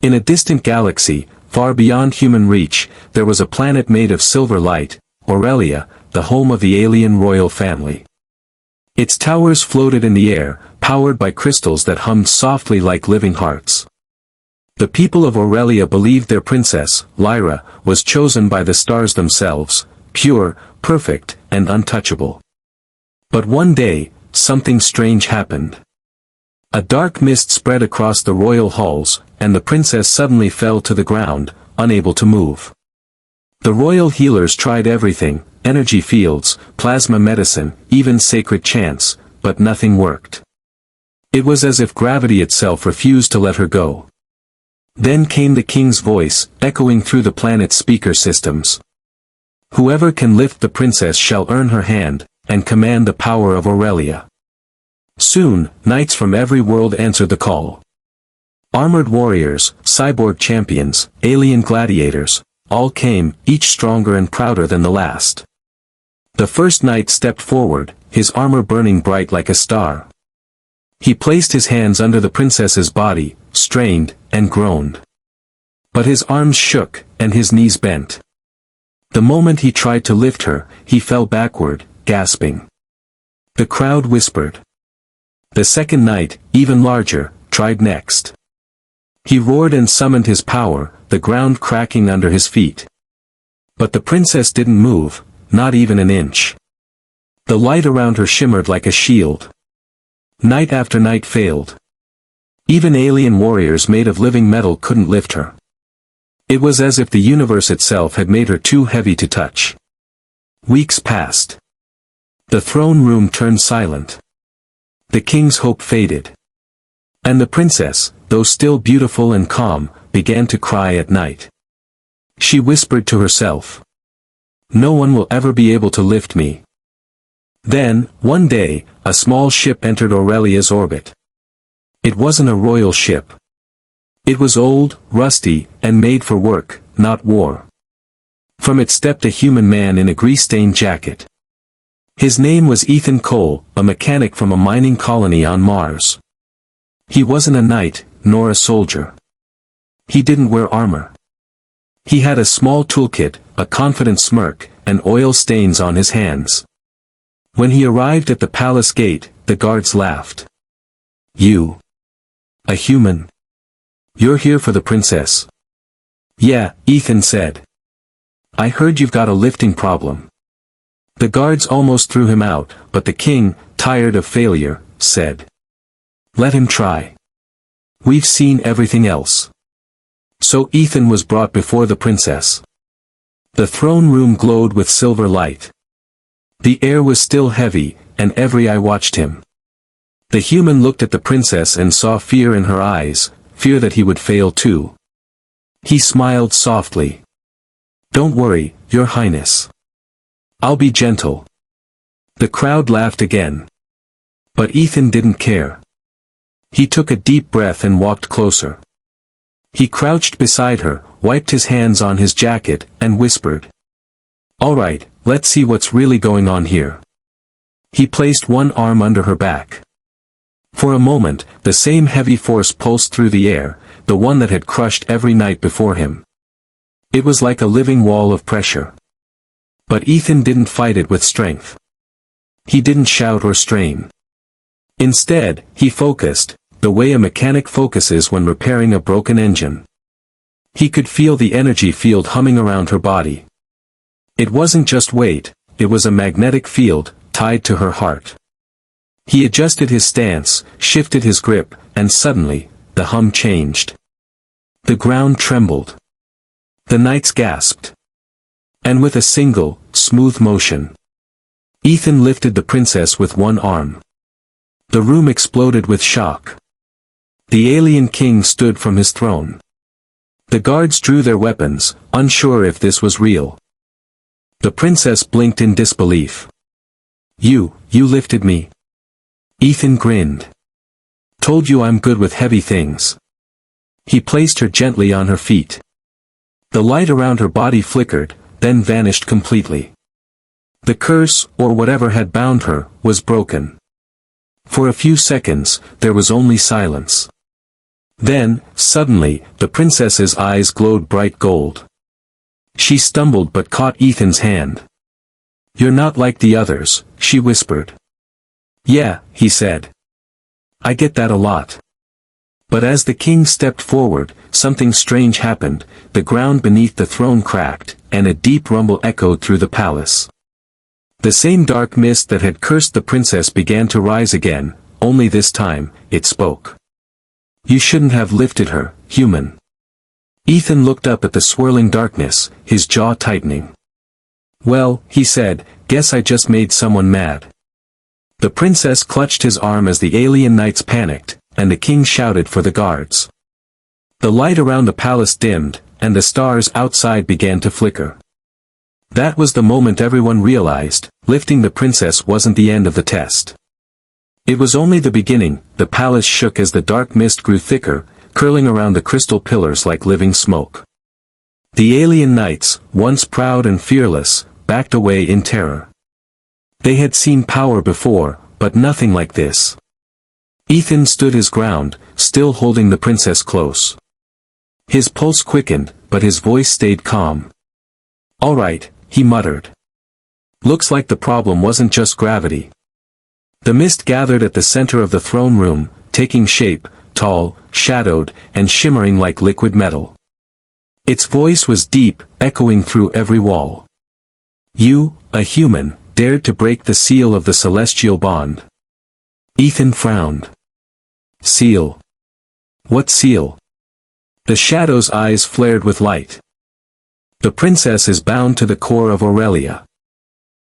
In a distant galaxy, far beyond human reach, there was a planet made of silver light, Aurelia, the home of the alien royal family. Its towers floated in the air, powered by crystals that hummed softly like living hearts. The people of Aurelia believed their princess, Lyra, was chosen by the stars themselves, pure, perfect, and untouchable. But one day, something strange happened. A dark mist spread across the royal halls, and the princess suddenly fell to the ground, unable to move. The royal healers tried everything, energy fields, plasma medicine, even sacred chants, but nothing worked. It was as if gravity itself refused to let her go. Then came the king's voice, echoing through the planet's speaker systems. Whoever can lift the princess shall earn her hand, and command the power of Aurelia. Soon, knights from every world answered the call. Armored warriors, cyborg champions, alien gladiators, all came, each stronger and prouder than the last. The first knight stepped forward, his armor burning bright like a star. He placed his hands under the princess's body, strained, and groaned. But his arms shook, and his knees bent. The moment he tried to lift her, he fell backward, gasping. The crowd whispered. The second knight, even larger, tried next. He roared and summoned his power, the ground cracking under his feet. But the princess didn't move, not even an inch. The light around her shimmered like a shield. Night after night failed. Even alien warriors made of living metal couldn't lift her. It was as if the universe itself had made her too heavy to touch. Weeks passed. The throne room turned silent. The king's hope faded. And the princess, though still beautiful and calm, began to cry at night. She whispered to herself. No one will ever be able to lift me. Then, one day, a small ship entered Aurelia's orbit. It wasn't a royal ship. It was old, rusty, and made for work, not war. From it stepped a human man in a grease-stained jacket. His name was Ethan Cole, a mechanic from a mining colony on Mars. He wasn't a knight, nor a soldier. He didn't wear armor. He had a small toolkit, a confident smirk, and oil stains on his hands. When he arrived at the palace gate, the guards laughed. You? A human? You're here for the princess? Yeah, Ethan said. I heard you've got a lifting problem. The guards almost threw him out, but the king, tired of failure, said. Let him try. We've seen everything else. So Ethan was brought before the princess. The throne room glowed with silver light. The air was still heavy, and every eye watched him. The human looked at the princess and saw fear in her eyes, fear that he would fail too. He smiled softly. Don't worry, your highness. I'll be gentle. The crowd laughed again. But Ethan didn't care. He took a deep breath and walked closer. He crouched beside her, wiped his hands on his jacket, and whispered. All right, let's see what's really going on here. He placed one arm under her back. For a moment, the same heavy force pulsed through the air, the one that had crushed every night before him. It was like a living wall of pressure. But Ethan didn't fight it with strength. He didn't shout or strain. Instead, he focused, the way a mechanic focuses when repairing a broken engine. He could feel the energy field humming around her body. It wasn't just weight, it was a magnetic field, tied to her heart. He adjusted his stance, shifted his grip, and suddenly, the hum changed. The ground trembled. The knights gasped. And with a single, smooth motion, Ethan lifted the princess with one arm. The room exploded with shock. The alien king stood from his throne. The guards drew their weapons, unsure if this was real. The princess blinked in disbelief. You lifted me? Ethan grinned. Told you I'm good with heavy things. He placed her gently on her feet. The light around her body flickered, then vanished completely. The curse, or whatever had bound her, was broken. For a few seconds, there was only silence. Then, suddenly, the princess's eyes glowed bright gold. She stumbled but caught Ethan's hand. "You're not like the others," she whispered. "Yeah," he said. "I get that a lot." But as the king stepped forward, something strange happened. The ground beneath the throne cracked, and a deep rumble echoed through the palace. The same dark mist that had cursed the princess began to rise again, only this time, it spoke. "You shouldn't have lifted her, human." Ethan looked up at the swirling darkness, his jaw tightening. "Well," he said, "guess I just made someone mad." The princess clutched his arm as the alien knights panicked, and the king shouted for the guards. The light around the palace dimmed, and the stars outside began to flicker. That was the moment everyone realized, lifting the princess wasn't the end of the test. It was only the beginning. The palace shook as the dark mist grew thicker, curling around the crystal pillars like living smoke. The alien knights, once proud and fearless, backed away in terror. They had seen power before, but nothing like this. Ethan stood his ground, still holding the princess close. His pulse quickened, but his voice stayed calm. "All right," he muttered. "Looks like the problem wasn't just gravity." The mist gathered at the center of the throne room, taking shape, tall, shadowed, and shimmering like liquid metal. Its voice was deep, echoing through every wall. "You, a human, dared to break the seal of the celestial bond." Ethan frowned. "Seal? What seal?" The shadow's eyes flared with light. "The princess is bound to the core of Aurelia.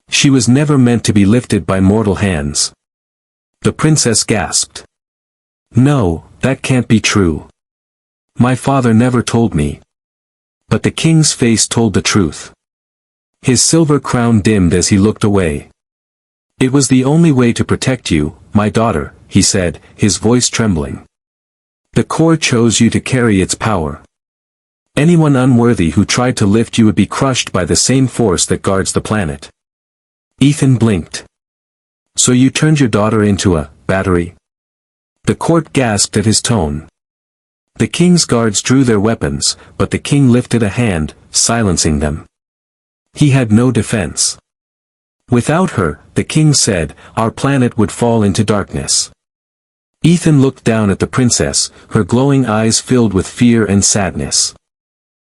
She was never meant to be lifted by mortal hands." The princess gasped. "No, that can't be true. My father never told me." But the king's face told the truth. His silver crown dimmed as he looked away. "It was the only way to protect you, my daughter," he said, his voice trembling. "The core chose you to carry its power. Anyone unworthy who tried to lift you would be crushed by the same force that guards the planet." Ethan blinked. "So you turned your daughter into a battery?" The court gasped at his tone. The king's guards drew their weapons, but the king lifted a hand, silencing them. He had no defense. "Without her," the king said, "our planet would fall into darkness." Ethan looked down at the princess, her glowing eyes filled with fear and sadness.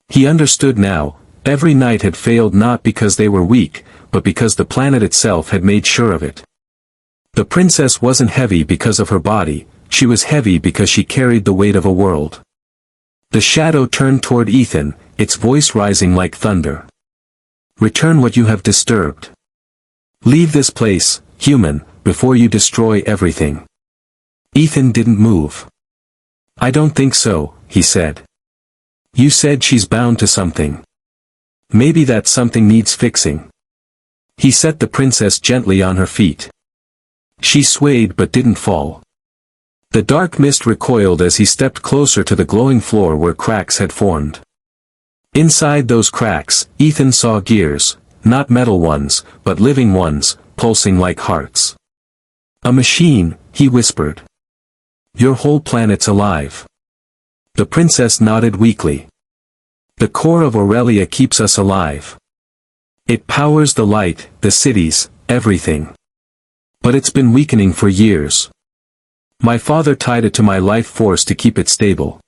He understood now, every knight had failed not because they were weak, but because the planet itself had made sure of it. The princess wasn't heavy because of her body, she was heavy because she carried the weight of a world. The shadow turned toward Ethan, its voice rising like thunder. "Return what you have disturbed. Leave this place, human, before you destroy everything." Ethan didn't move. "I don't think so," he said. "You said she's bound to something. Maybe that something needs fixing." He set the princess gently on her feet. She swayed but didn't fall. The dark mist recoiled as he stepped closer to the glowing floor where cracks had formed. Inside those cracks, Ethan saw gears, not metal ones, but living ones, pulsing like hearts. "A machine," he whispered. "Your whole planet's alive." The princess nodded weakly. "The core of Aurelia keeps us alive. It powers the light, the cities, everything. But it's been weakening for years. My father tied it to my life force to keep it stable."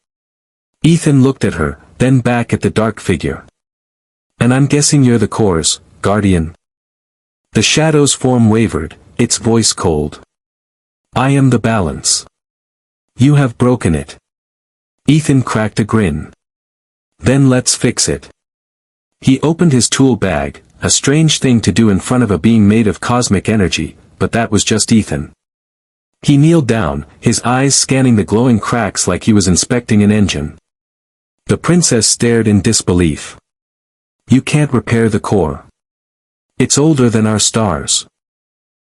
Ethan looked at her, then back at the dark figure. "And I'm guessing you're the core's guardian?" The shadow's form wavered, its voice cold. "I am the balance. You have broken it." Ethan cracked a grin. "Then let's fix it." He opened his tool bag, a strange thing to do in front of a being made of cosmic energy, but that was just Ethan. He kneeled down, his eyes scanning the glowing cracks like he was inspecting an engine. The princess stared in disbelief. "You can't repair the core. It's older than our stars."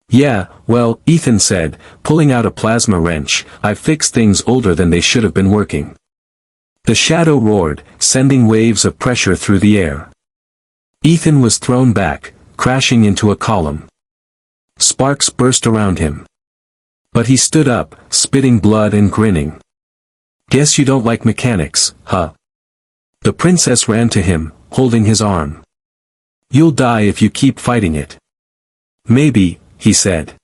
"Yeah, well," Ethan said, pulling out a plasma wrench, "I've fixed things older than they should have been working." The shadow roared, sending waves of pressure through the air. Ethan was thrown back, crashing into a column. Sparks burst around him. But he stood up, spitting blood and grinning. Guess you don't like mechanics, huh? The princess ran to him, holding his arm. You'll die if you keep fighting it. Maybe, he said.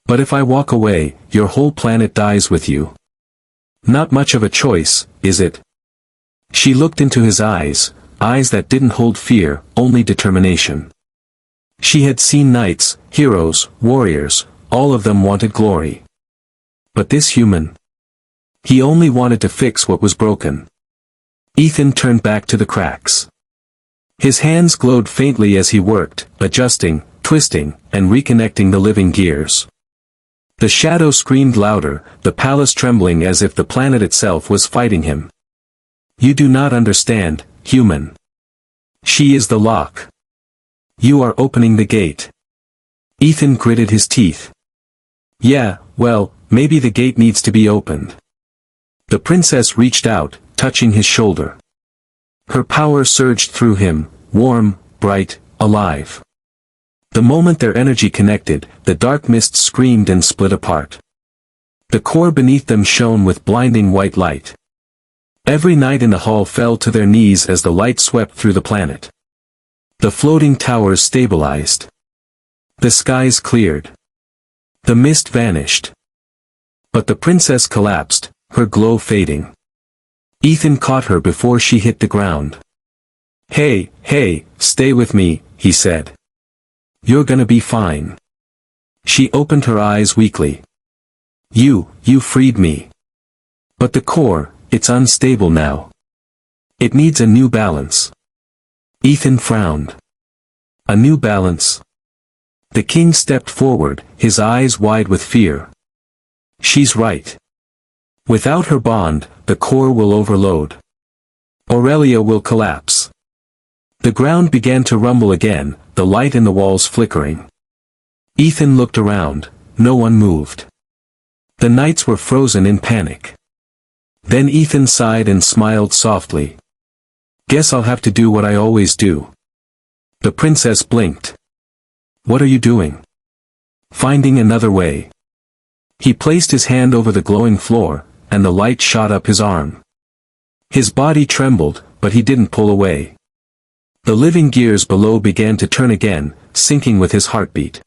But if I walk away, your whole planet dies with you. Not much of a choice, is it? She looked into his eyes, eyes that didn't hold fear, only determination. She had seen knights, heroes, warriors, all of them wanted glory. But this human? He only wanted to fix what was broken. Ethan turned back to the cracks. His hands glowed faintly as he worked, adjusting, twisting, and reconnecting the living gears. The shadow screamed louder, the palace trembling as if the planet itself was fighting him. You do not understand, human. She is the lock. You are opening the gate. Ethan gritted his teeth. Yeah, well, maybe the gate needs to be opened. The princess reached out, touching his shoulder. Her power surged through him, warm, bright, alive. The moment their energy connected, the dark mist screamed and split apart. The core beneath them shone with blinding white light. Every knight in the hall fell to their knees as the light swept through the planet. The floating towers stabilized. The skies cleared. The mist vanished. But the princess collapsed, her glow fading. Ethan caught her before she hit the ground. Hey, stay with me, he said. You're gonna be fine. She opened her eyes weakly. You freed me. But the core, it's unstable now. It needs a new balance. Ethan frowned. A new balance? The king stepped forward, his eyes wide with fear. She's right. Without her bond, the core will overload. Aurelia will collapse. The ground began to rumble again, the light in the walls flickering. Ethan looked around, no one moved. The knights were frozen in panic. Then Ethan sighed and smiled softly. Guess I'll have to do what I always do. The princess blinked. What are you doing? Finding another way. He placed his hand over the glowing floor, and the light shot up his arm. His body trembled, but he didn't pull away. The living gears below began to turn again, syncing with his heartbeat.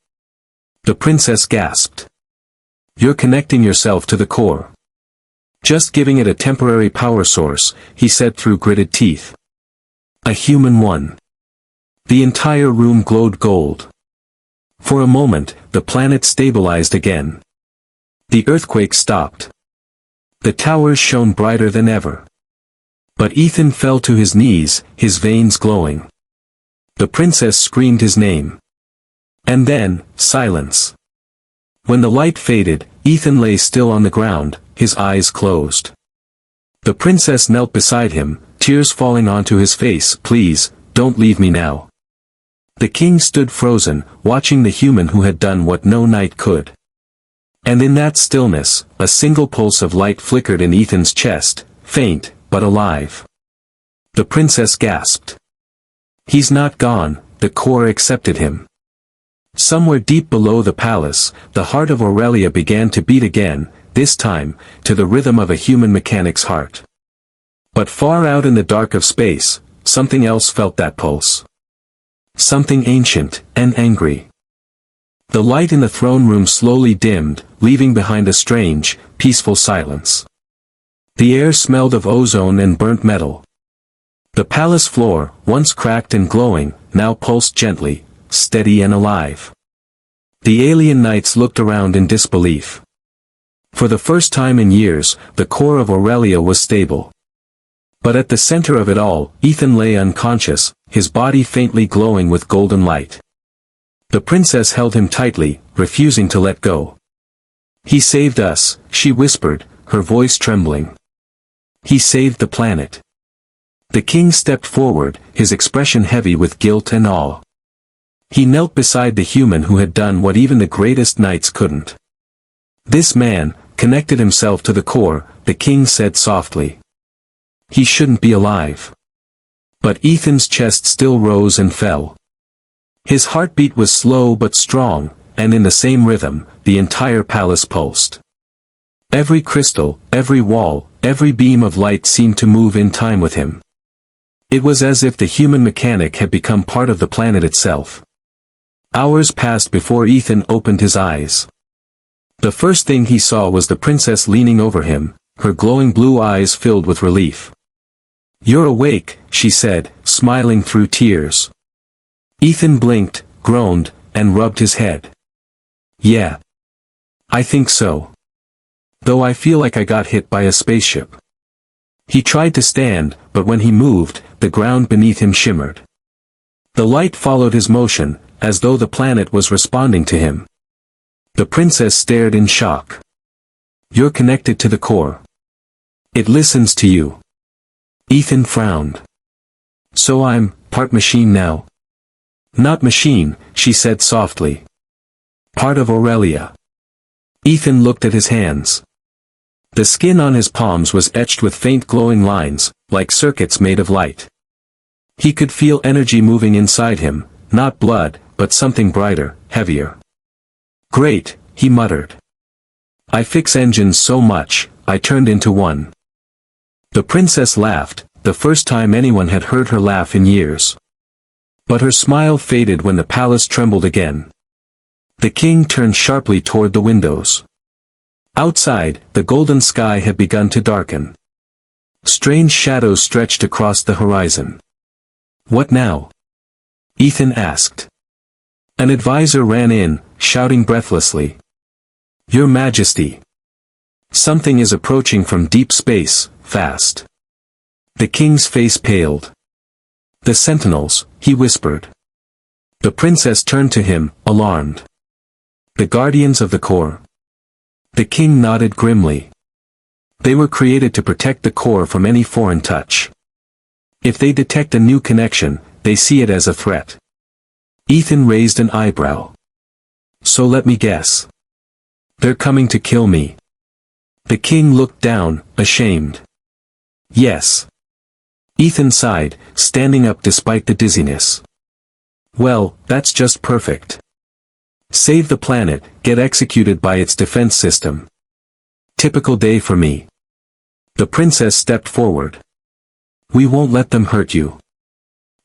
The princess gasped. You're connecting yourself to the core. Just giving it a temporary power source, he said through gritted teeth. A human one. The entire room glowed gold. For a moment, the planet stabilized again. The earthquake stopped. The towers shone brighter than ever. But Ethan fell to his knees, his veins glowing. The princess screamed his name. And then, silence. When the light faded, Ethan lay still on the ground, his eyes closed. The princess knelt beside him, tears falling onto his face. Please, don't leave me now. The king stood frozen, watching the human who had done what no knight could. And in that stillness, a single pulse of light flickered in Ethan's chest, faint, but alive. The princess gasped. He's not gone, the core accepted him. Somewhere deep below the palace, the heart of Aurelia began to beat again, this time, to the rhythm of a human mechanic's heart. But far out in the dark of space, something else felt that pulse. Something ancient, and angry. The light in the throne room slowly dimmed, leaving behind a strange, peaceful silence. The air smelled of ozone and burnt metal. The palace floor, once cracked and glowing, now pulsed gently, steady and alive. The alien knights looked around in disbelief. For the first time in years, the core of Aurelia was stable. But at the center of it all, Ethan lay unconscious, his body faintly glowing with golden light. The princess held him tightly, refusing to let go. He saved us, she whispered, her voice trembling. He saved the planet. The king stepped forward, his expression heavy with guilt and awe. He knelt beside the human who had done what even the greatest knights couldn't. This man, connected himself to the core, the king said softly. He shouldn't be alive. But Ethan's chest still rose and fell. His heartbeat was slow but strong, and in the same rhythm, the entire palace pulsed. Every crystal, every wall, every beam of light seemed to move in time with him. It was as if the human mechanic had become part of the planet itself. Hours passed before Ethan opened his eyes. The first thing he saw was the princess leaning over him, her glowing blue eyes filled with relief. "You're awake," she said, smiling through tears. Ethan blinked, groaned, and rubbed his head. "Yeah. I think so. Though I feel like I got hit by a spaceship." He tried to stand, but when he moved, the ground beneath him shimmered. The light followed his motion, as though the planet was responding to him. The princess stared in shock. "You're connected to the core. It listens to you." Ethan frowned. "So I'm part machine now?" "Not machine," she said softly. "Part of Aurelia." Ethan looked at his hands. The skin on his palms was etched with faint glowing lines, like circuits made of light. He could feel energy moving inside him, not blood, but something brighter, heavier. "Great," he muttered. "I fix engines so much, I turned into one." The princess laughed, the first time anyone had heard her laugh in years. But her smile faded when the palace trembled again. The king turned sharply toward the windows. Outside, the golden sky had begun to darken. Strange shadows stretched across the horizon. "What now?" Ethan asked. An advisor ran in, shouting breathlessly. "Your Majesty! Something is approaching from deep space, fast." The king's face paled. "The sentinels," he whispered. The princess turned to him, alarmed. "The guardians of the core." The king nodded grimly. "They were created to protect the core from any foreign touch. If they detect a new connection, they see it as a threat." Ethan raised an eyebrow. "So let me guess. They're coming to kill me." The king looked down, ashamed. "Yes." Ethan sighed, standing up despite the dizziness. "Well, that's just perfect. Save the planet, get executed by its defense system. Typical day for me." The princess stepped forward. "We won't let them hurt you.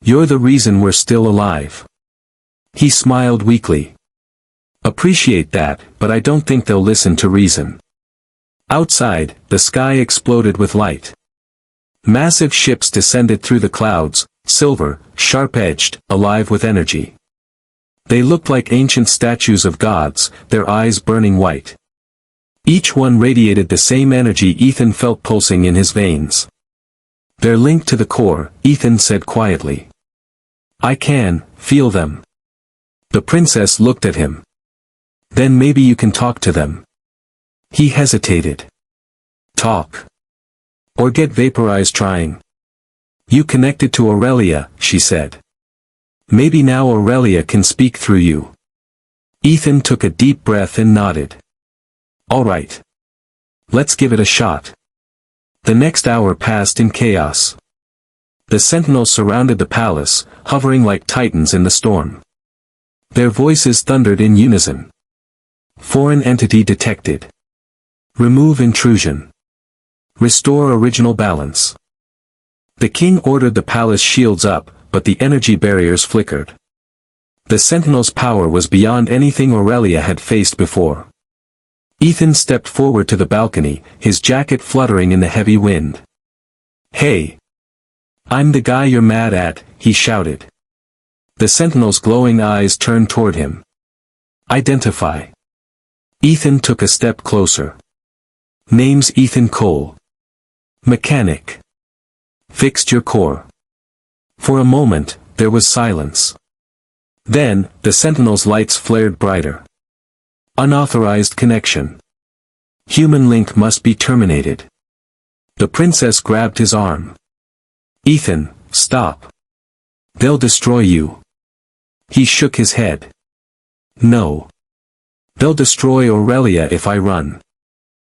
You're the reason we're still alive." He smiled weakly. "Appreciate that, but I don't think they'll listen to reason." Outside, the sky exploded with light. Massive ships descended through the clouds, silver, sharp-edged, alive with energy. They looked like ancient statues of gods, their eyes burning white. Each one radiated the same energy Ethan felt pulsing in his veins. "They're linked to the core," Ethan said quietly. "I can feel them." The princess looked at him. "Then maybe you can talk to them." He hesitated. "Talk? Or get vaporized trying?" "You connected to Aurelia," she said. "Maybe now Aurelia can speak through you." Ethan took a deep breath and nodded. "All right. Let's give it a shot." The next hour passed in chaos. The sentinels surrounded the palace, hovering like titans in the storm. Their voices thundered in unison. "Foreign entity detected. Remove intrusion. Restore original balance." The king ordered the palace shields up, but the energy barriers flickered. The sentinel's power was beyond anything Aurelia had faced before. Ethan stepped forward to the balcony, his jacket fluttering in the heavy wind. "Hey! I'm the guy you're mad at," he shouted. The sentinel's glowing eyes turned toward him. "Identify." Ethan took a step closer. "Name's Ethan Cole. Mechanic. Fixed your core." For a moment, there was silence. Then, the sentinel's lights flared brighter. "Unauthorized connection. Human link must be terminated." The princess grabbed his arm. "Ethan, stop. They'll destroy you." He shook his head. "No. They'll destroy Aurelia if I run."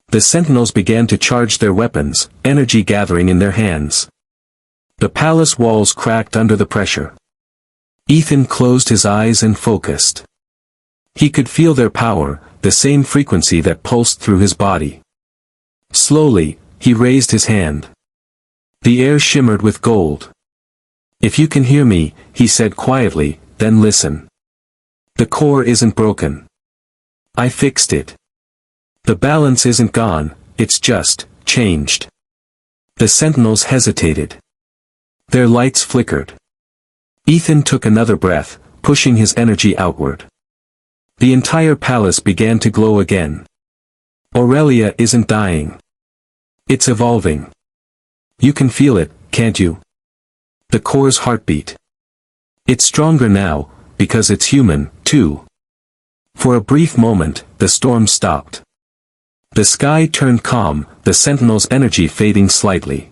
The sentinels began to charge their weapons, energy gathering in their hands. The palace walls cracked under the pressure. Ethan closed his eyes and focused. He could feel their power, the same frequency that pulsed through his body. Slowly, He raised his hand. The air shimmered with gold. If you can hear me, he said quietly, then listen. The core isn't broken. I fixed it. The balance isn't gone, it's just changed. The sentinels hesitated. Their lights flickered. Ethan took another breath, pushing his energy outward. The entire palace began to glow again. Aurelia isn't dying. It's evolving. You can feel it, can't you? The core's heartbeat. It's stronger now, because it's human, too. For a brief moment, the storm stopped. The sky turned calm, the sentinel's energy fading slightly.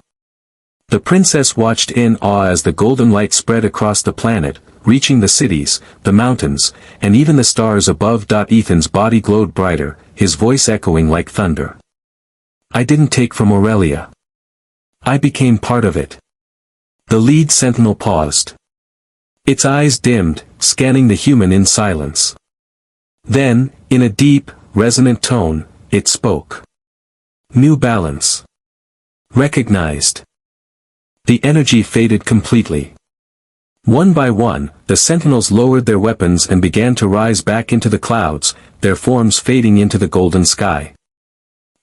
The princess watched in awe as the golden light spread across the planet, reaching the cities, the mountains, and even the stars above. Ethan's body glowed brighter, his voice echoing like thunder. I didn't take from Aurelia. I became part of it. The lead sentinel paused. Its eyes dimmed, scanning the human in silence. Then, in a deep, resonant tone, it spoke. New balance. Recognized. The energy faded completely. One by one, the sentinels lowered their weapons and began to rise back into the clouds, their forms fading into the golden sky.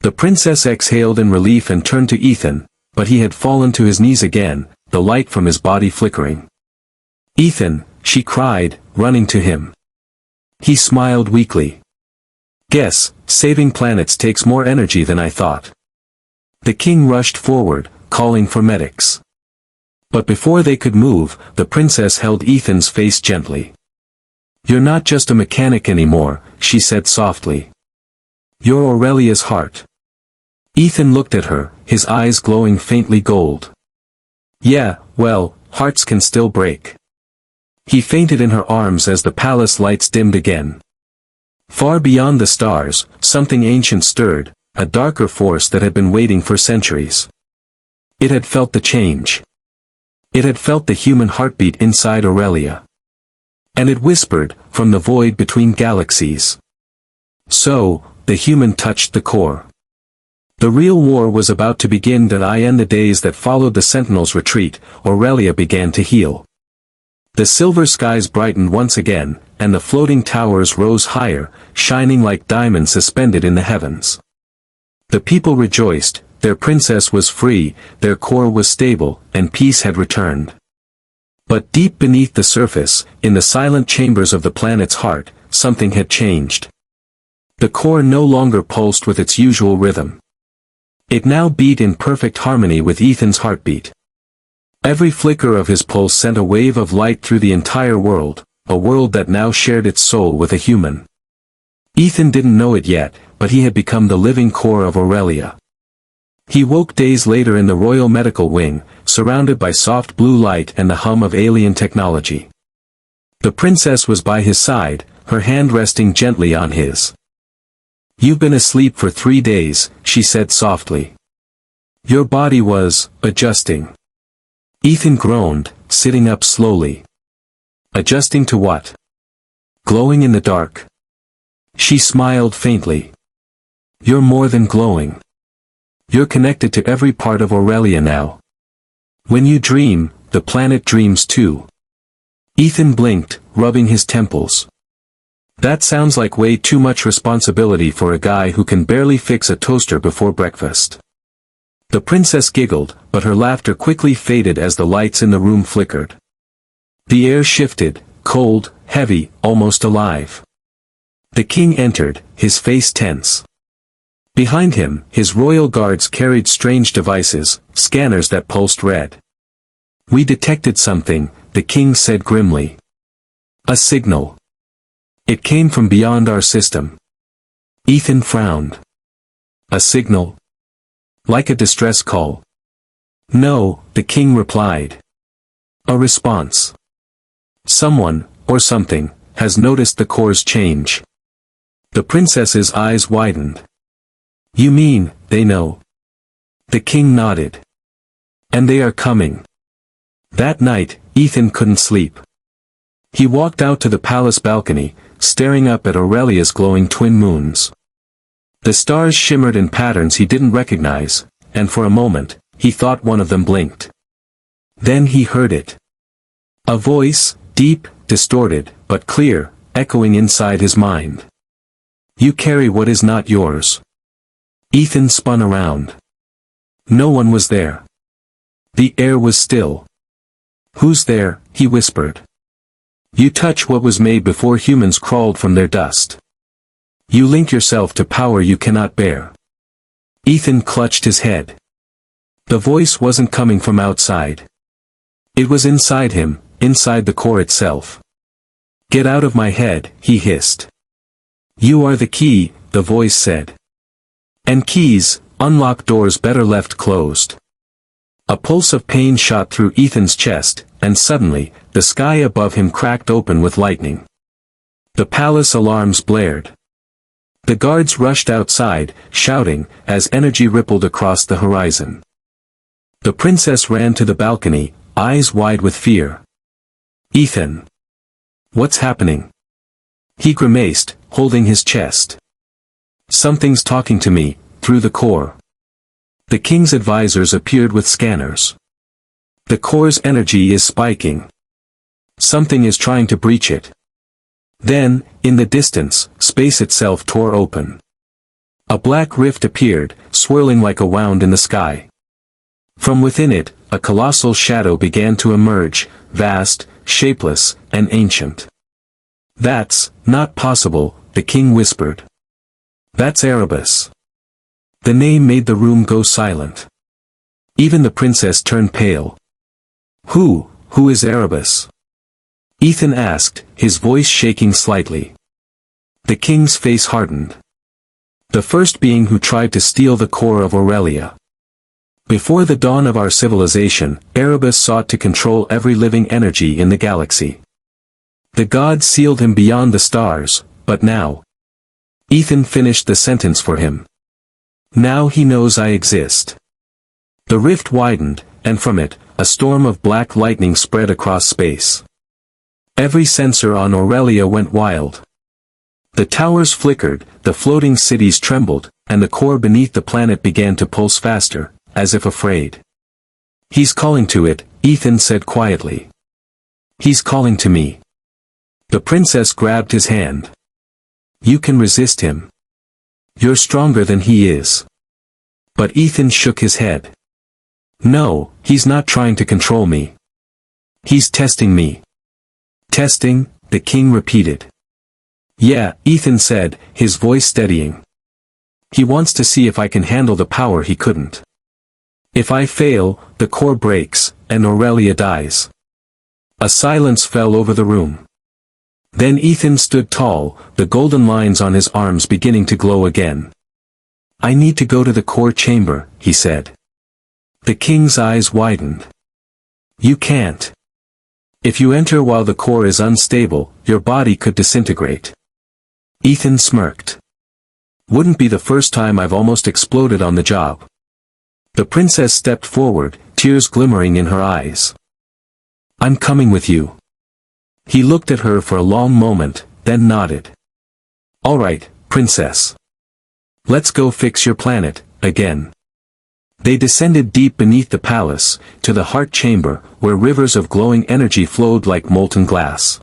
The princess exhaled in relief and turned to Ethan, but he had fallen to his knees again, the light from his body flickering. Ethan, she cried, running to him. He smiled weakly. Guess, saving planets takes more energy than I thought. The king rushed forward, calling for medics. But before they could move, the princess held Ethan's face gently. You're not just a mechanic anymore, she said softly. You're Aurelia's heart. Ethan looked at her, his eyes glowing faintly gold. Yeah, well, hearts can still break. He fainted in her arms as the palace lights dimmed again. Far beyond the stars, something ancient stirred, a darker force that had been waiting for centuries. It had felt the change. It had felt the human heartbeat inside Aurelia. And it whispered, from the void between galaxies. So, the human touched the core. The real war was about to begin. In the days that followed the Sentinel's retreat, Aurelia began to heal. The silver skies brightened once again, and the floating towers rose higher, shining like diamonds suspended in the heavens. The people rejoiced, their princess was free, their core was stable, and peace had returned. But deep beneath the surface, in the silent chambers of the planet's heart, something had changed. The core no longer pulsed with its usual rhythm. It now beat in perfect harmony with Ethan's heartbeat. Every flicker of his pulse sent a wave of light through the entire world, a world that now shared its soul with a human. Ethan didn't know it yet, but he had become the living core of Aurelia. He woke days later in the Royal Medical Wing, surrounded by soft blue light and the hum of alien technology. The princess was by his side, her hand resting gently on his. You've been asleep for 3 days, she said softly. Your body was adjusting. Ethan groaned, sitting up slowly. Adjusting to what? Glowing in the dark. She smiled faintly. You're more than glowing. You're connected to every part of Aurelia now. When you dream, the planet dreams too. Ethan blinked, rubbing his temples. That sounds like way too much responsibility for a guy who can barely fix a toaster before breakfast. The princess giggled, but her laughter quickly faded as the lights in the room flickered. The air shifted, cold, heavy, almost alive. The king entered, his face tense. Behind him, his royal guards carried strange devices, scanners that pulsed red. We detected something, the king said grimly. A signal. It came from beyond our system. Ethan frowned. A signal? Like a distress call? No, the king replied. A response. Someone, or something, has noticed the core's change. The princess's eyes widened. You mean, they know? The king nodded. And they are coming. That night, Ethan couldn't sleep. He walked out to the palace balcony, staring up at Aurelia's glowing twin moons. The stars shimmered in patterns he didn't recognize, and for a moment, he thought one of them blinked. Then he heard it. A voice, deep, distorted, but clear, echoing inside his mind. You carry what is not yours. Ethan spun around. No one was there. The air was still. Who's there? He whispered. You touch what was made before humans crawled from their dust. You link yourself to power you cannot bear. Ethan clutched his head. The voice wasn't coming from outside. It was inside him, inside the core itself. Get out of my head, he hissed. You are the key, the voice said. And keys, unlock doors better left closed. A pulse of pain shot through Ethan's chest, and suddenly, the sky above him cracked open with lightning. The palace alarms blared. The guards rushed outside, shouting, as energy rippled across the horizon. The princess ran to the balcony, eyes wide with fear. Ethan. What's happening? He grimaced, holding his chest. Something's talking to me, through the core. The king's advisors appeared with scanners. The core's energy is spiking. Something is trying to breach it. Then, in the distance, space itself tore open. A black rift appeared, swirling like a wound in the sky. From within it, a colossal shadow began to emerge, vast, shapeless, and ancient. That's not possible, the king whispered. That's Erebus. The name made the room go silent. Even the princess turned pale. Who is Erebus? Ethan asked, his voice shaking slightly. The king's face hardened. The first being who tried to steal the core of Aurelia. Before the dawn of our civilization, Erebus sought to control every living energy in the galaxy. The gods sealed him beyond the stars, but now. Ethan finished the sentence for him. Now he knows I exist. The rift widened, and from it, a storm of black lightning spread across space. Every sensor on Aurelia went wild. The towers flickered, the floating cities trembled, and the core beneath the planet began to pulse faster, as if afraid. He's calling to it, Ethan said quietly. He's calling to me. The princess grabbed his hand. You can resist him. You're stronger than he is. But Ethan shook his head. No, he's not trying to control me. He's testing me. Testing, the king repeated. Yeah, Ethan said, his voice steadying. He wants to see if I can handle the power he couldn't. If I fail, the core breaks, and Aurelia dies. A silence fell over the room. Then Ethan stood tall, the golden lines on his arms beginning to glow again. I need to go to the core chamber, he said. The king's eyes widened. You can't. If you enter while the core is unstable, your body could disintegrate. Ethan smirked. Wouldn't be the first time I've almost exploded on the job. The princess stepped forward, tears glimmering in her eyes. I'm coming with you. He looked at her for a long moment, then nodded. All right, princess. Let's go fix your planet, again. They descended deep beneath the palace, to the heart chamber, where rivers of glowing energy flowed like molten glass.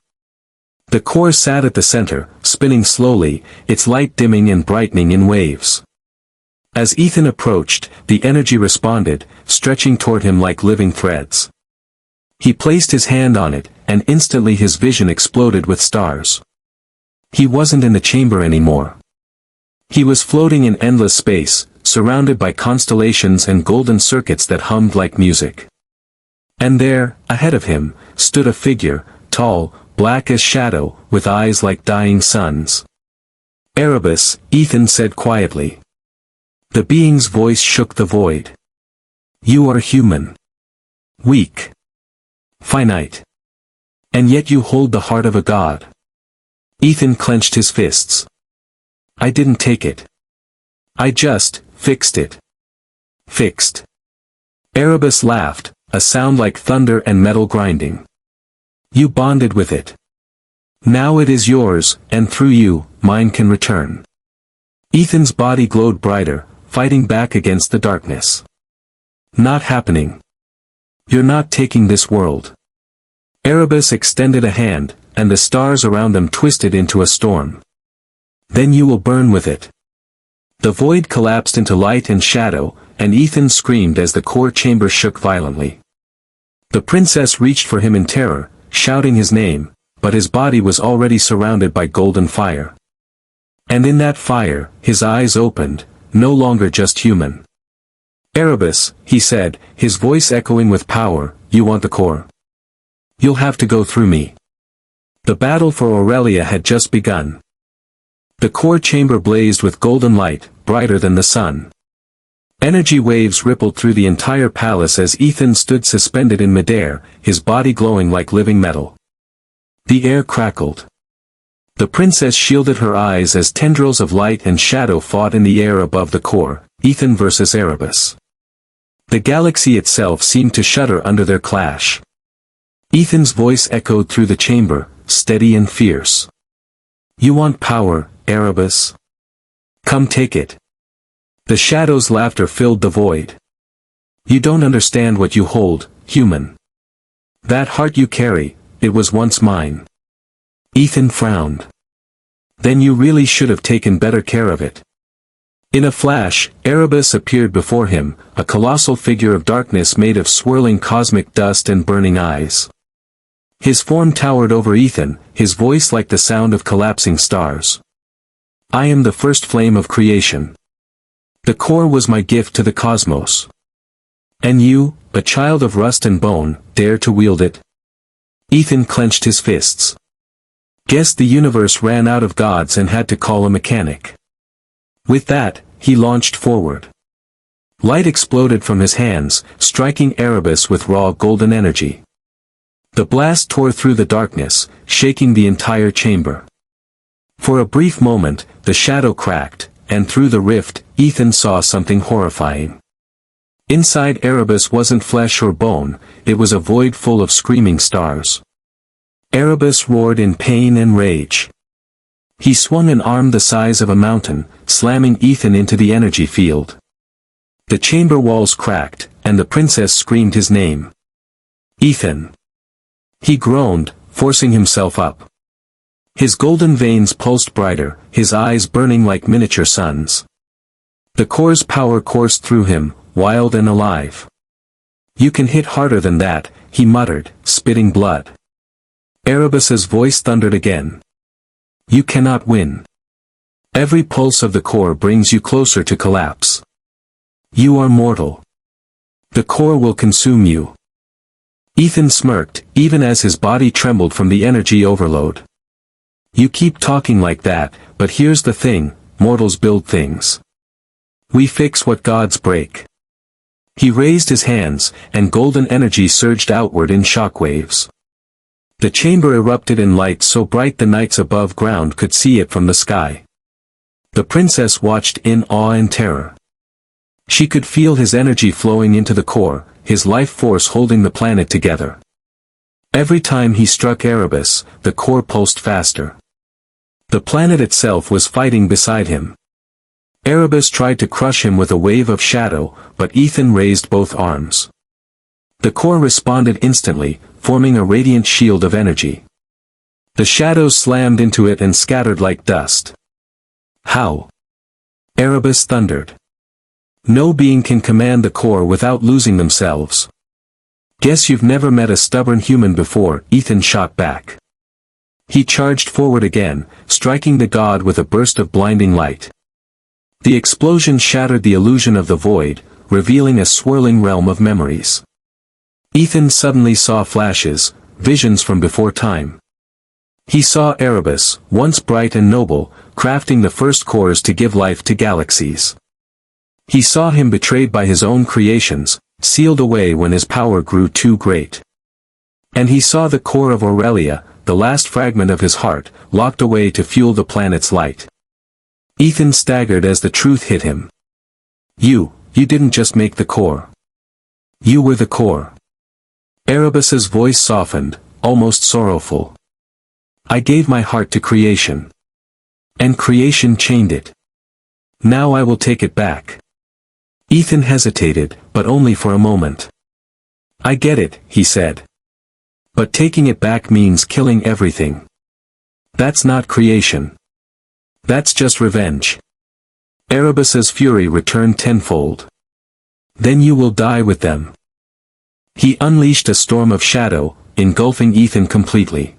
The core sat at the center, spinning slowly, its light dimming and brightening in waves. As Ethan approached, the energy responded, stretching toward him like living threads. He placed his hand on it, and instantly his vision exploded with stars. He wasn't in the chamber anymore. He was floating in endless space, surrounded by constellations and golden circuits that hummed like music. And there, ahead of him, stood a figure, tall, black as shadow, with eyes like dying suns. Erebus, Ethan said quietly. The being's voice shook the void. You are human. Weak. Finite. And yet you hold the heart of a god. Ethan clenched his fists. I didn't take it. I just fixed it. Fixed. Erebus laughed, a sound like thunder and metal grinding. You bonded with it. Now it is yours, and through you, mine can return. Ethan's body glowed brighter, fighting back against the darkness. Not happening. You're not taking this world. Erebus extended a hand, and the stars around them twisted into a storm. Then you will burn with it. The void collapsed into light and shadow, and Ethan screamed as the core chamber shook violently. The princess reached for him in terror, shouting his name, but his body was already surrounded by golden fire. And in that fire, his eyes opened, no longer just human. Erebus, he said, his voice echoing with power, you want the core? You'll have to go through me. The battle for Aurelia had just begun. The core chamber blazed with golden light, brighter than the sun. Energy waves rippled through the entire palace as Ethan stood suspended in midair, his body glowing like living metal. The air crackled. The princess shielded her eyes as tendrils of light and shadow fought in the air above the core, Ethan versus Erebus. The galaxy itself seemed to shudder under their clash. Ethan's voice echoed through the chamber, steady and fierce. You want power, Erebus? Come take it. The shadow's laughter filled the void. You don't understand what you hold, human. That heart you carry, it was once mine. Ethan frowned. Then you really should have taken better care of it. In a flash, Erebus appeared before him, a colossal figure of darkness made of swirling cosmic dust and burning eyes. His form towered over Ethan, his voice like the sound of collapsing stars. I am the first flame of creation. The core was my gift to the cosmos. And you, a child of rust and bone, dare to wield it? Ethan clenched his fists. Guess the universe ran out of gods and had to call a mechanic. With that, he launched forward. Light exploded from his hands, striking Erebus with raw golden energy. The blast tore through the darkness, shaking the entire chamber. For a brief moment, the shadow cracked, and through the rift, Ethan saw something horrifying. Inside Erebus wasn't flesh or bone, it was a void full of screaming stars. Erebus roared in pain and rage. He swung an arm the size of a mountain, slamming Ethan into the energy field. The chamber walls cracked, and the princess screamed his name. Ethan. He groaned, forcing himself up. His golden veins pulsed brighter, his eyes burning like miniature suns. The core's power coursed through him, wild and alive. You can hit harder than that, he muttered, spitting blood. Erebus's voice thundered again. You cannot win. Every pulse of the core brings you closer to collapse. You are mortal. The core will consume you. Ethan smirked, even as his body trembled from the energy overload. You keep talking like that, but here's the thing, mortals build things. We fix what gods break. He raised his hands, and golden energy surged outward in shockwaves. The chamber erupted in light so bright the knights above ground could see it from the sky. The princess watched in awe and terror. She could feel his energy flowing into the core, his life force holding the planet together. Every time he struck Erebus, the core pulsed faster. The planet itself was fighting beside him. Erebus tried to crush him with a wave of shadow, but Ethan raised both arms. The core responded instantly, forming a radiant shield of energy. The shadows slammed into it and scattered like dust. How? Erebus thundered. No being can command the core without losing themselves. Guess you've never met a stubborn human before, Ethan shot back. He charged forward again, striking the god with a burst of blinding light. The explosion shattered the illusion of the void, revealing a swirling realm of memories. Ethan suddenly saw flashes, visions from before time. He saw Erebus, once bright and noble, crafting the first cores to give life to galaxies. He saw him betrayed by his own creations, sealed away when his power grew too great. And he saw the core of Aurelia, the last fragment of his heart, locked away to fuel the planet's light. Ethan staggered as the truth hit him. You didn't just make the core. You were the core. Erebus's voice softened, almost sorrowful. I gave my heart to creation. And creation chained it. Now I will take it back. Ethan hesitated, but only for a moment. I get it, he said. But taking it back means killing everything. That's not creation. That's just revenge. Erebus's fury returned tenfold. Then you will die with them. He unleashed a storm of shadow, engulfing Ethan completely.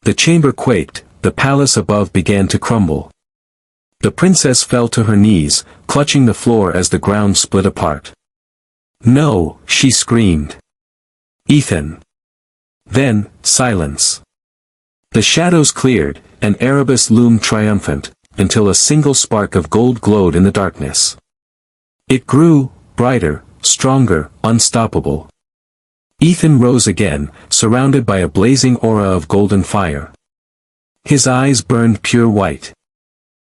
The chamber quaked, the palace above began to crumble. The princess fell to her knees, clutching the floor as the ground split apart. No, she screamed. Ethan. Then, silence. The shadows cleared, and Erebus loomed triumphant, until a single spark of gold glowed in the darkness. It grew, brighter, stronger, unstoppable. Ethan rose again, surrounded by a blazing aura of golden fire. His eyes burned pure white.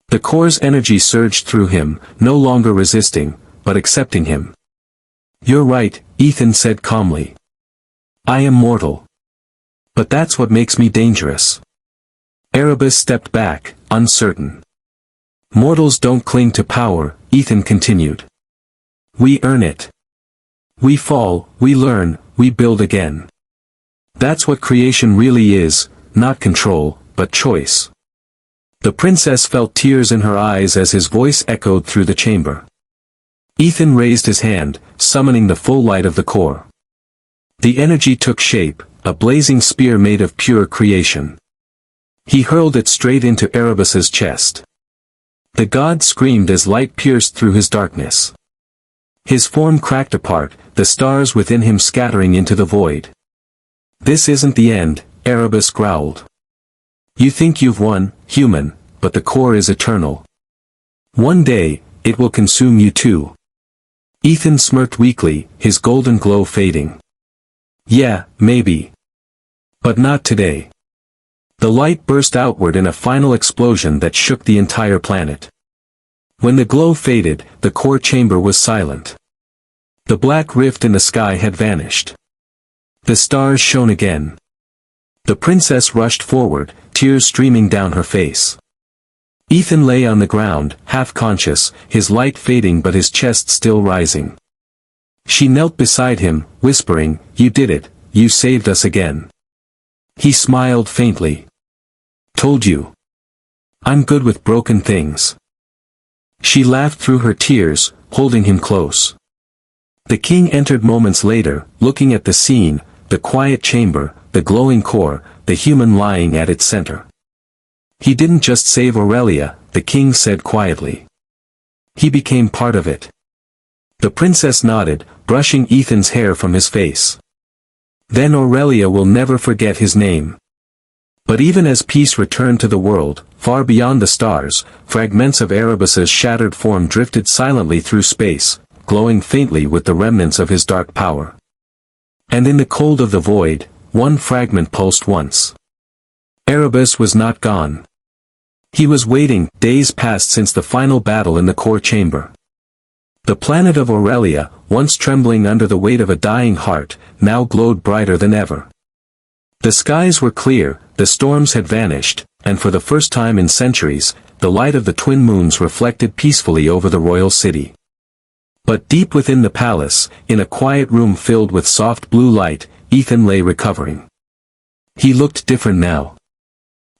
The core's energy surged through him, no longer resisting, but accepting him. You're right, Ethan said calmly. I am mortal. But that's what makes me dangerous. Erebus stepped back, uncertain. Mortals don't cling to power, Ethan continued. We earn it. We fall, we learn, we build again. That's what creation really is, not control, but choice. The princess felt tears in her eyes as his voice echoed through the chamber. Ethan raised his hand, summoning the full light of the core. The energy took shape, a blazing spear made of pure creation. He hurled it straight into Erebus's chest. The god screamed as light pierced through his darkness. His form cracked apart, the stars within him scattering into the void. This isn't the end, Erebus growled. You think you've won, human, but the core is eternal. One day, it will consume you too. Ethan smirked weakly, his golden glow fading. Yeah, maybe. But not today. The light burst outward in a final explosion that shook the entire planet. When the glow faded, the core chamber was silent. The black rift in the sky had vanished. The stars shone again. The princess rushed forward, tears streaming down her face. Ethan lay on the ground, half conscious, his light fading but his chest still rising. She knelt beside him, whispering, You did it, you saved us again. He smiled faintly. Told you. I'm good with broken things. She laughed through her tears, holding him close. The king entered moments later, looking at the scene, the quiet chamber, the glowing core, the human lying at its center. He didn't just save Aurelia, the king said quietly. He became part of it. The princess nodded, brushing Ethan's hair from his face. Then Aurelia will never forget his name. But even as peace returned to the world, far beyond the stars, fragments of Erebus's shattered form drifted silently through space, glowing faintly with the remnants of his dark power. And in the cold of the void, one fragment pulsed once. Erebus was not gone. He was waiting. Days passed since the final battle in the core chamber. The planet of Aurelia, once trembling under the weight of a dying heart, now glowed brighter than ever. The skies were clear, the storms had vanished, and for the first time in centuries, the light of the twin moons reflected peacefully over the royal city. But deep within the palace, in a quiet room filled with soft blue light, Ethan lay recovering. He looked different now.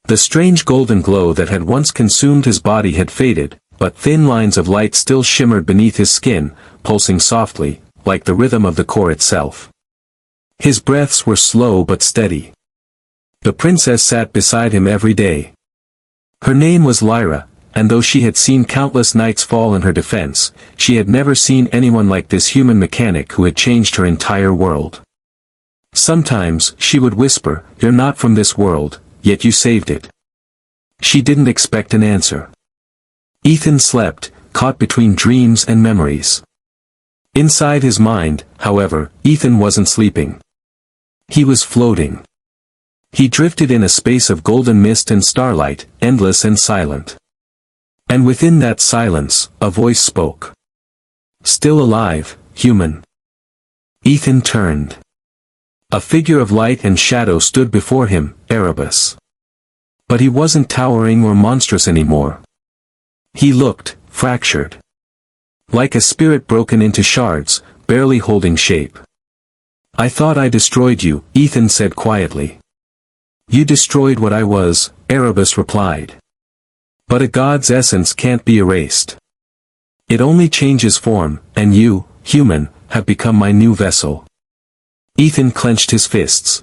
The strange golden glow that had once consumed his body had faded, but thin lines of light still shimmered beneath his skin, pulsing softly, like the rhythm of the core itself. His breaths were slow but steady. The princess sat beside him every day. Her name was Lyra, and though she had seen countless knights fall in her defense, she had never seen anyone like this human mechanic who had changed her entire world. Sometimes, she would whisper, You're not from this world, yet you saved it. She didn't expect an answer. Ethan slept, caught between dreams and memories. Inside his mind, however, Ethan wasn't sleeping. He was floating. He drifted in a space of golden mist and starlight, endless and silent. And within that silence, a voice spoke. Still alive, human. Ethan turned. A figure of light and shadow stood before him, Erebus. But he wasn't towering or monstrous anymore. He looked fractured. Like a spirit broken into shards, barely holding shape. I thought I destroyed you, Ethan said quietly. You destroyed what I was, Erebus replied. But a god's essence can't be erased. It only changes form, and you, human, have become my new vessel. Ethan clenched his fists.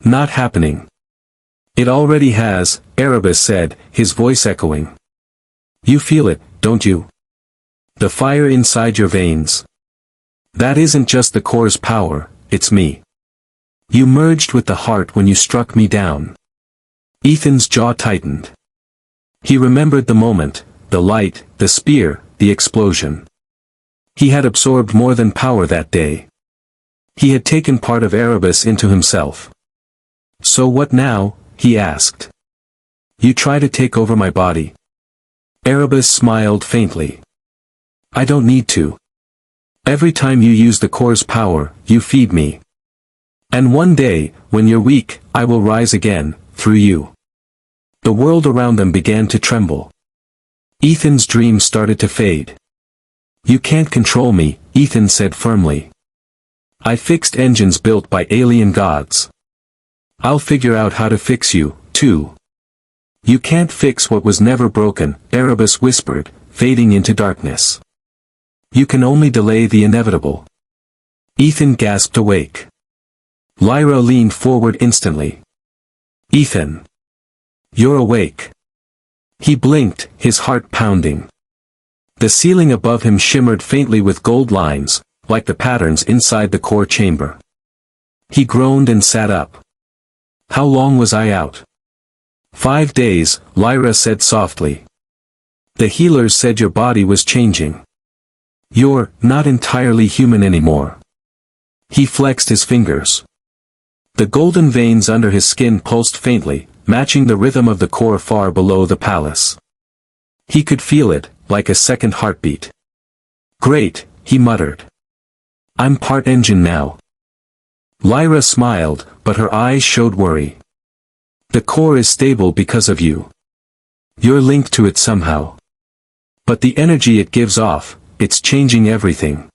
Not happening. It already has, Erebus said, his voice echoing. You feel it, don't you? The fire inside your veins. That isn't just the core's power, it's me. You merged with the heart when you struck me down. Ethan's jaw tightened. He remembered the moment, the light, the spear, the explosion. He had absorbed more than power that day. He had taken part of Erebus into himself. So what now? He asked. You try to take over my body. Erebus smiled faintly. I don't need to. Every time you use the core's power, you feed me. And one day, when you're weak, I will rise again, through you. The world around them began to tremble. Ethan's dream started to fade. You can't control me, Ethan said firmly. I fixed engines built by alien gods. I'll figure out how to fix you, too. You can't fix what was never broken, Erebus whispered, fading into darkness. You can only delay the inevitable. Ethan gasped awake. Lyra leaned forward instantly. Ethan. You're awake. He blinked, his heart pounding. The ceiling above him shimmered faintly with gold lines, like the patterns inside the core chamber. He groaned and sat up. How long was I out? 5 days, Lyra said softly. The healers said your body was changing. You're not entirely human anymore. He flexed his fingers. The golden veins under his skin pulsed faintly, matching the rhythm of the core far below the palace. He could feel it, like a second heartbeat. Great, he muttered. I'm part engine now. Lyra smiled, but her eyes showed worry. The core is stable because of you. You're linked to it somehow. But the energy it gives off, it's changing everything.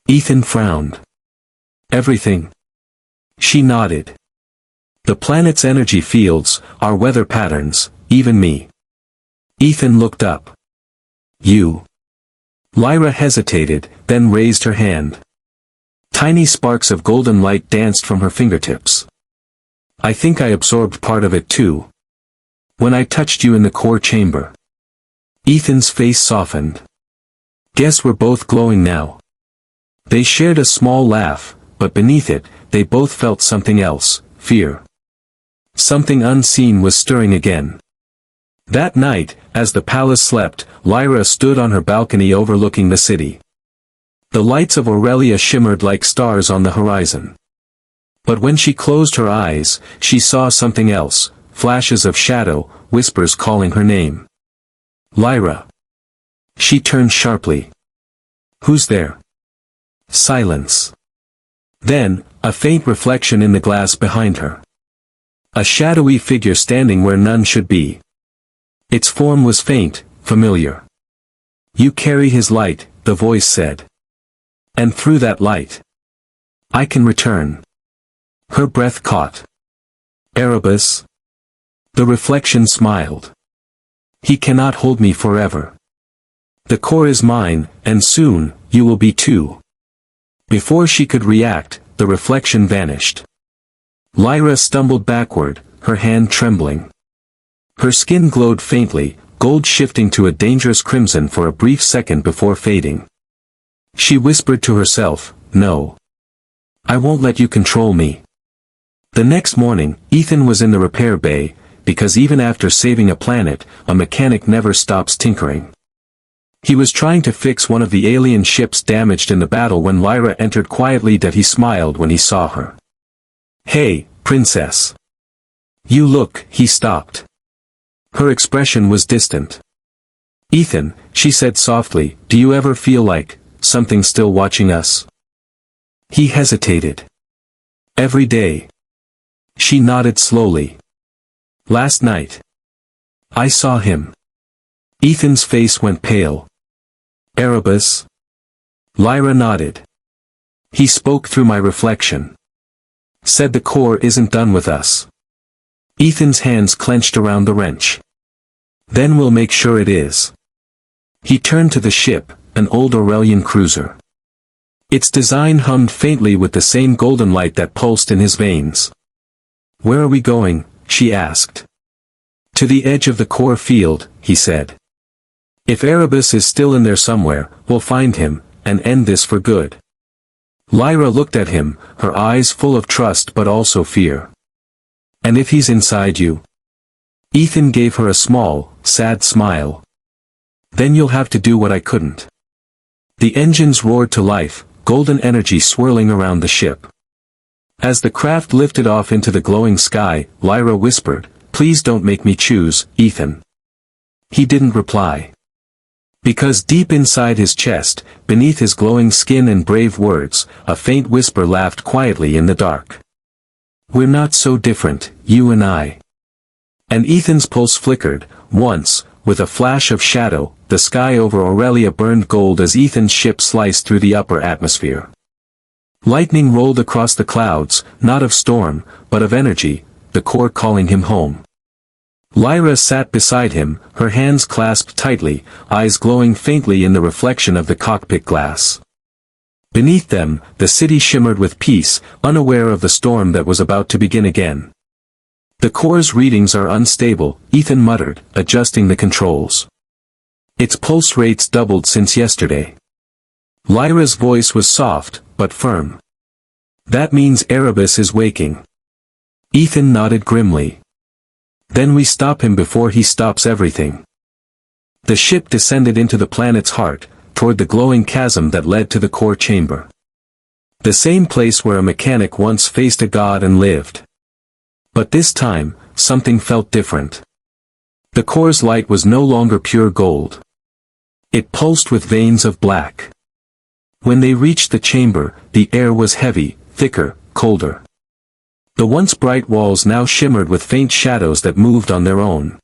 Ethan frowned. Everything? She nodded. The planet's energy fields, our weather patterns, even me. Ethan looked up. You. Lyra hesitated, then raised her hand. Tiny sparks of golden light danced from her fingertips. I think I absorbed part of it too. When I touched you in the core chamber. Ethan's face softened. Guess we're both glowing now. They shared a small laugh, but beneath it, they both felt something else, fear. Something unseen was stirring again. That night, as the palace slept, Lyra stood on her balcony overlooking the city. The lights of Aurelia shimmered like stars on the horizon. But when she closed her eyes, she saw something else, flashes of shadow, whispers calling her name. Lyra. She turned sharply. Who's there? Silence. Then, a faint reflection in the glass behind her. A shadowy figure standing where none should be. Its form was faint, familiar. You carry his light, the voice said. And through that light, I can return. Her breath caught. Erebus. The reflection smiled. He cannot hold me forever. The core is mine, and soon, you will be too. Before she could react, the reflection vanished. Lyra stumbled backward, her hand trembling. Her skin glowed faintly, gold shifting to a dangerous crimson for a brief second before fading. She whispered to herself, no. I won't let you control me. The next morning, Ethan was in the repair bay, because even after saving a planet, a mechanic never stops tinkering. He was trying to fix one of the alien ships damaged in the battle when Lyra entered quietly. That he smiled when he saw her. Hey, princess. You look, he stopped. Her expression was distant. Ethan, she said softly, do you ever feel like, something's still watching us? He hesitated. Every day. She nodded slowly. Last night. I saw him. Ethan's face went pale. Erebus? Lyra nodded. He spoke through my reflection. Said the core isn't done with us. Ethan's hands clenched around the wrench. Then we'll make sure it is. He turned to the ship, an old Aurelian cruiser. Its design hummed faintly with the same golden light that pulsed in his veins. Where are we going? She asked. To the edge of the core field, he said. If Erebus is still in there somewhere, we'll find him, and end this for good. Lyra looked at him, her eyes full of trust but also fear. And if he's inside you? Ethan gave her a small, sad smile. Then you'll have to do what I couldn't. The engines roared to life, golden energy swirling around the ship. As the craft lifted off into the glowing sky, Lyra whispered, "Please don't make me choose, Ethan." He didn't reply. Because deep inside his chest, beneath his glowing skin and brave words, a faint whisper laughed quietly in the dark. We're not so different, you and I. And Ethan's pulse flickered, once, with a flash of shadow, the sky over Aurelia burned gold as Ethan's ship sliced through the upper atmosphere. Lightning rolled across the clouds, not of storm, but of energy, the core calling him home. Lyra sat beside him, her hands clasped tightly, eyes glowing faintly in the reflection of the cockpit glass. Beneath them, the city shimmered with peace, unaware of the storm that was about to begin again. The core's readings are unstable, Ethan muttered, adjusting the controls. Its pulse rates doubled since yesterday. Lyra's voice was soft, but firm. That means Erebus is waking. Ethan nodded grimly. Then we stop him before he stops everything. The ship descended into the planet's heart, toward the glowing chasm that led to the core chamber. The same place where a mechanic once faced a god and lived. But this time, something felt different. The core's light was no longer pure gold. It pulsed with veins of black. When they reached the chamber, the air was heavy, thicker, colder. The once bright walls now shimmered with faint shadows that moved on their own.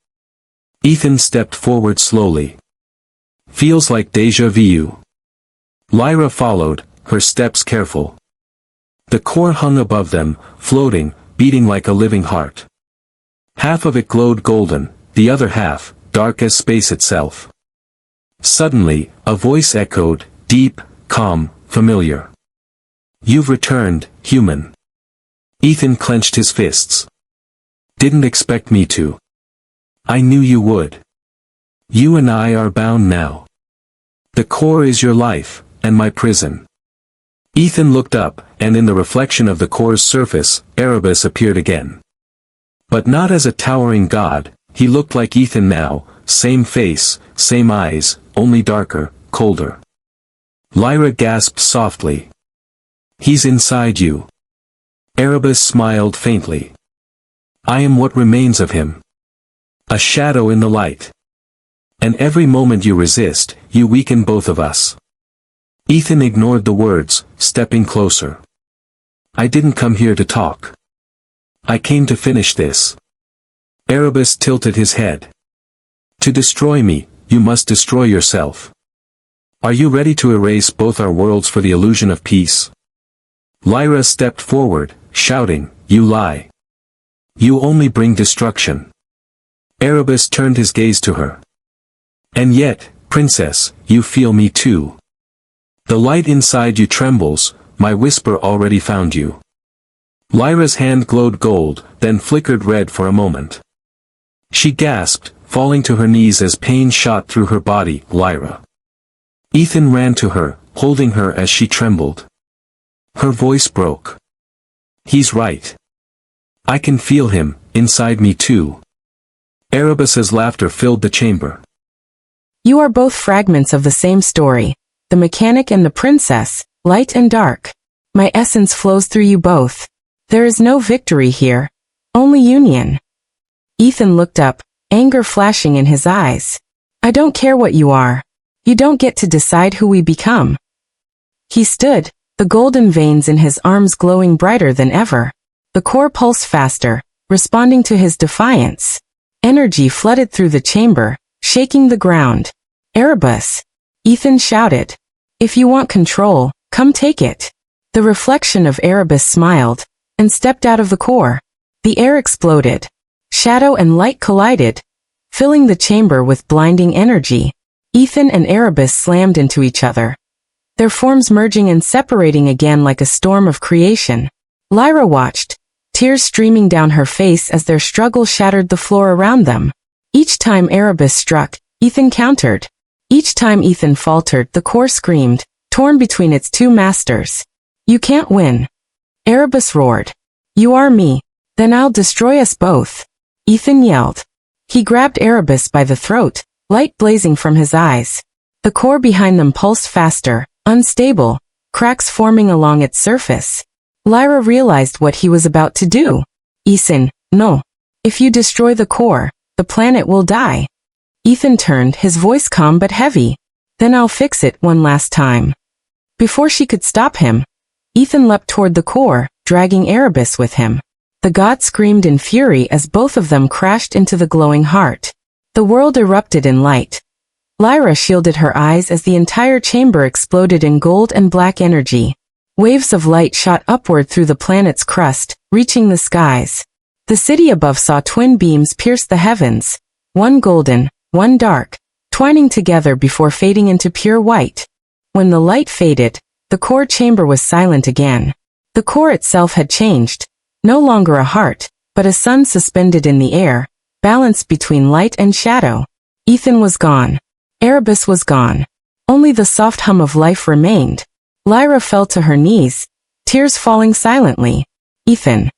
Ethan stepped forward slowly. Feels like déjà vu. Lyra followed, her steps careful. The core hung above them, floating, beating like a living heart. Half of it glowed golden, the other half, dark as space itself. Suddenly, a voice echoed, deep, calm, familiar. You've returned, human. Ethan clenched his fists. Didn't expect me to. I knew you would. You and I are bound now. The core is your life, and my prison. Ethan looked up, and in the reflection of the core's surface, Erebus appeared again. But not as a towering god, he looked like Ethan now, same face, same eyes, only darker, colder. Lyra gasped softly. He's inside you. Erebus smiled faintly. I am what remains of him. A shadow in the light. And every moment you resist, you weaken both of us. Ethan ignored the words, stepping closer. I didn't come here to talk. I came to finish this. Erebus tilted his head. To destroy me, you must destroy yourself. Are you ready to erase both our worlds for the illusion of peace? Lyra stepped forward, shouting, You lie. You only bring destruction. Erebus turned his gaze to her. And yet, princess, you feel me too. The light inside you trembles, my whisper already found you. Lyra's hand glowed gold, then flickered red for a moment. She gasped, falling to her knees as pain shot through her body. Lyra. Ethan ran to her, holding her as she trembled. Her voice broke. He's right. I can feel him, inside me too. Erebus's laughter filled the chamber. You are both fragments of the same story, the mechanic and the princess, light and dark. My essence flows through you both. There is no victory here, only union. Ethan looked up, anger flashing in his eyes. I don't care what you are. You don't get to decide who we become. He stood, the golden veins in his arms glowing brighter than ever. The core pulsed faster, responding to his defiance. Energy flooded through the chamber, shaking the ground. Erebus. Ethan shouted. If you want control, come take it. The reflection of Erebus smiled, and stepped out of the core. The air exploded. Shadow and light collided, filling the chamber with blinding energy. Ethan and Erebus slammed into each other, their forms merging and separating again like a storm of creation. Lyra watched, tears streaming down her face as their struggle shattered the floor around them. Each time Erebus struck, Ethan countered. Each time Ethan faltered, the core screamed, torn between its two masters. You can't win. Erebus roared. You are me. Then I'll destroy us both. Ethan yelled. He grabbed Erebus by the throat, light blazing from his eyes. The core behind them pulsed faster, unstable, cracks forming along its surface. Lyra realized what he was about to do. Ethan, no. If you destroy the core, the planet will die. Ethan turned, his voice calm but heavy. Then I'll fix it one last time. Before she could stop him, Ethan leapt toward the core, dragging Erebus with him. The god screamed in fury as both of them crashed into the glowing heart. The world erupted in light. Lyra shielded her eyes as the entire chamber exploded in gold and black energy. Waves of light shot upward through the planet's crust, reaching the skies. The city above saw twin beams pierce the heavens, one golden, one dark, twining together before fading into pure white. When the light faded, the core chamber was silent again. The core itself had changed, no longer a heart, but a sun suspended in the air, balanced between light and shadow. Ethan was gone. Erebus was gone. Only the soft hum of life remained. Lyra fell to her knees, tears falling silently. Ethan.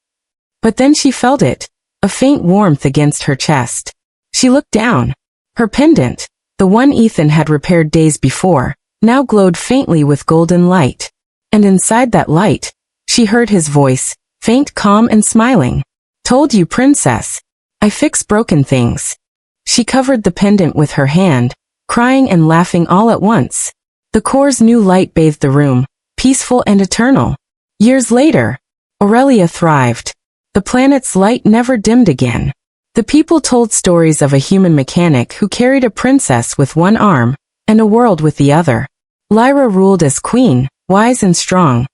But then she felt it, a faint warmth against her chest. She looked down. Her pendant, the one Ethan had repaired days before, now glowed faintly with golden light. And inside that light, she heard his voice, faint, calm, and smiling. Told you, princess. I fix broken things. She covered the pendant with her hand, crying and laughing all at once. The core's new light bathed the room, peaceful and eternal. Years later, Aurelia thrived. The planet's light never dimmed again. The people told stories of a human mechanic who carried a princess with one arm, and a world with the other. Lyra ruled as queen, wise and strong,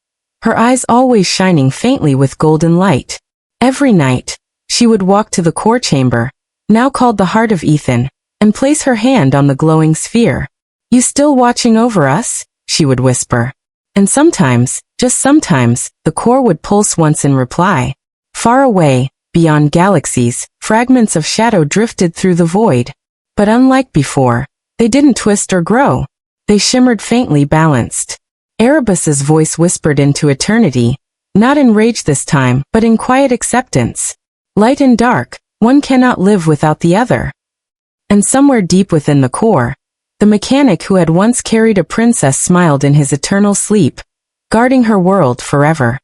her eyes always shining faintly with golden light. Every night, she would walk to the core chamber, now called the heart of Ethan, and place her hand on the glowing sphere. You still watching over us? She would whisper. And sometimes, just sometimes, the core would pulse once in reply. Far away, beyond galaxies, fragments of shadow drifted through the void. But unlike before, they didn't twist or grow. They shimmered faintly balanced. Erebus's voice whispered into eternity, not in rage this time, but in quiet acceptance. Light and dark, one cannot live without the other. And somewhere deep within the core, the mechanic who had once carried a princess smiled in his eternal sleep, guarding her world forever.